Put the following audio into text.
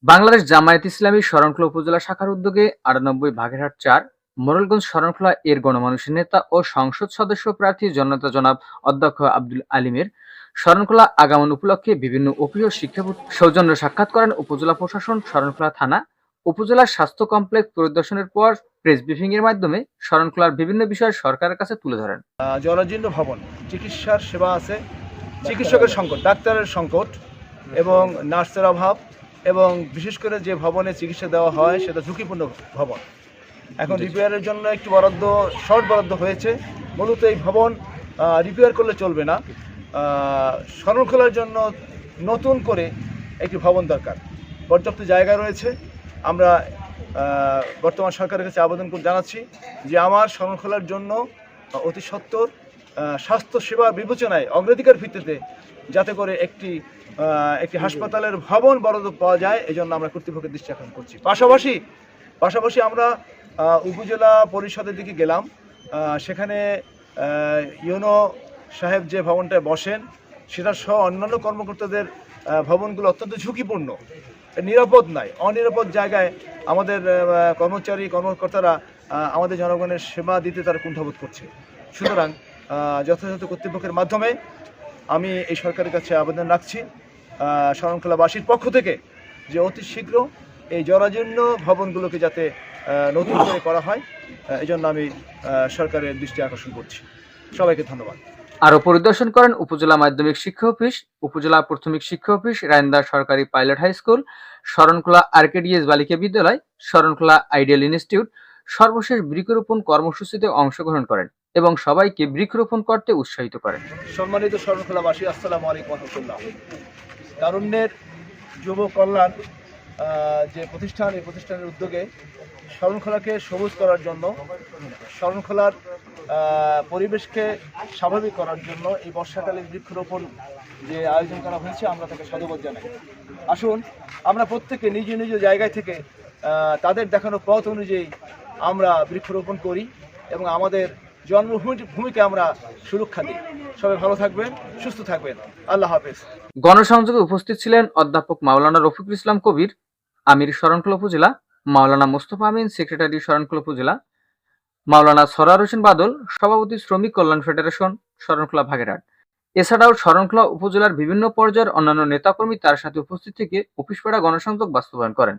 বাংলাদেশ জামায়াতে ইসলামী শরণখোলা উপজেলা শাখার উদ্যোগে ৯৮/৪ মোরেলগঞ্জ শরণখোলা এর গণমানুষের নেতা ও সংসদ সদস্য প্রার্থী জননেতা জনাব অধ্যক্ষ আব্দুল আলিমের শরণখোলা আগমন উপলক্ষে বিভিন্ন অফিস ও শিক্ষা সৌজন্য সাক্ষাৎ করেন উপজেলা প্রশাসন, শরণখোলা থানা, উপজেলার স্বাস্থ্য কমপ্লেক্স পরিদর্শনের পর প্রেস ব্রিফিং এর মাধ্যমে শরণখোলার বিভিন্ন বিষয় সরকারের কাছে তুলে ধরেন। জরাজীর্ণ ভবন, চিকিৎসার সেবা আছে, চিকিৎসকের সংকট, ডাক্তারের সংকট এবং নার্সের অভাব, এবং বিশেষ করে যে ভবনে চিকিৎসা দেওয়া হয় সেটা ঝুঁকিপূর্ণ ভবন। এখন রিপেয়ারের জন্য একটু শর্ট বরাদ্দ হয়েছে। মূলত এই ভবন রিপেয়ার করলে চলবে না, শরণখোলার জন্য নতুন করে একটি ভবন দরকার। পর্যাপ্ত জায়গা রয়েছে। আমরা বর্তমান সরকারের কাছে আবেদন জানাচ্ছি যে আমার শরণখোলার জন্য অতি সত্বর স্বাস্থ্যসেবা বিবেচনায় অগ্রাধিকার ভিত্তিতে যাতে করে একটি হাসপাতালের ভবন বরাদ্দ পাওয়া যায়, এই জন্য আমরা কর্তৃপক্ষের দৃষ্টি আকর্ষণ করছি। পাশাপাশি আমরা উপজেলা পরিষদের দিকে গেলাম। সেখানে ইউনো সাহেব যে ভবনটায় বসেন সেটা সহ অন্যান্য কর্মকর্তাদের ভবনগুলো অত্যন্ত ঝুঁকিপূর্ণ, নিরাপদ নয়, অনিরাপদ জায়গায় আমাদের কর্মকর্তারা আমাদের জনগণের সেবা দিতে তারা কুণ্ঠাবোধ করছে। সুতরাং যথাযথ কর্তৃপক্ষের মাধ্যমে আমি এই সরকারের কাছে আবেদন রাখছি শরণখোলাবাসীর পক্ষ থেকে যে অতি শীঘ্র এই জরাজীর্ণ ভবনগুলোকে যাতে নতুন করে করা হয়, এই জন্য আমি সরকারের দৃষ্টি আকর্ষণ করছি। সবাইকে ধন্যবাদ। আরো পরিদর্শন করেন উপজেলা মাধ্যমিক শিক্ষা অফিস, উপজেলা প্রাথমিক শিক্ষা অফিস, রায়ন্দা সরকারি পাইলট হাই স্কুল, শরণখোলা আরকেডিএস বালিকা বিদ্যালয়, শরণখোলা আইডিয়াল ইনস্টিটিউট। সর্বশেষ বৃক্ষরোপণ কর্মসূচিতে অংশগ্রহণ করেন এবং সবাইকে বৃক্ষরোপণ করতে উৎসাহিত করেন। সম্মানিত শরণখোলাবাসী, আসসালামু আলাইকুম ওয়া রাহমাতুল্লাহ। তারুণ্যের যুব কল্যাণ যে প্রতিষ্ঠান, এই প্রতিষ্ঠানের উদ্যোগে শরণখোলাকে সবুজ করার জন্য, শরণখোলার পরিবেশকে স্বাভাবিক করার জন্য এই বর্ষাকালীন বৃক্ষরোপণ যে আয়োজন করা হয়েছে, আমরা তাকে সাধুবাদ জানাই। আসুন আমরা প্রত্যেকে নিজ নিজ জায়গায় থেকে তাদের দেখানো পথ অনুযায়ী আমরা বৃক্ষরোপণ করি এবং আমাদের জন্মভূমিকে আমরা সুরক্ষা দিই। সবাই ভালো থাকবেন, সুস্থ থাকবেন। আল্লাহ হাফেজ। গণসংযোগে উপস্থিত ছিলেন অধ্যাপক মাওলানা রফিকুল ইসলাম কবির, আমির শরণখোলা উপজেলা, মাওলানা মোস্তফা আমিন, সেক্রেটারি শরণখোলা উপজেলা, মাওলানা সরোয়ার হোসেন বাদল, সভাপতি শ্রমিক কল্যাণ ফেডারেশন শরণখোলা বাগেরহাট। এছাড়াও শরণখোলা উপজেলার বিভিন্ন পর্যায়ের অন্যান্য নেতাকর্মী তার সাথে উপস্থিত থেকে অফিস পাড়া গণসংযোগ বাস্তবায়ন করেন।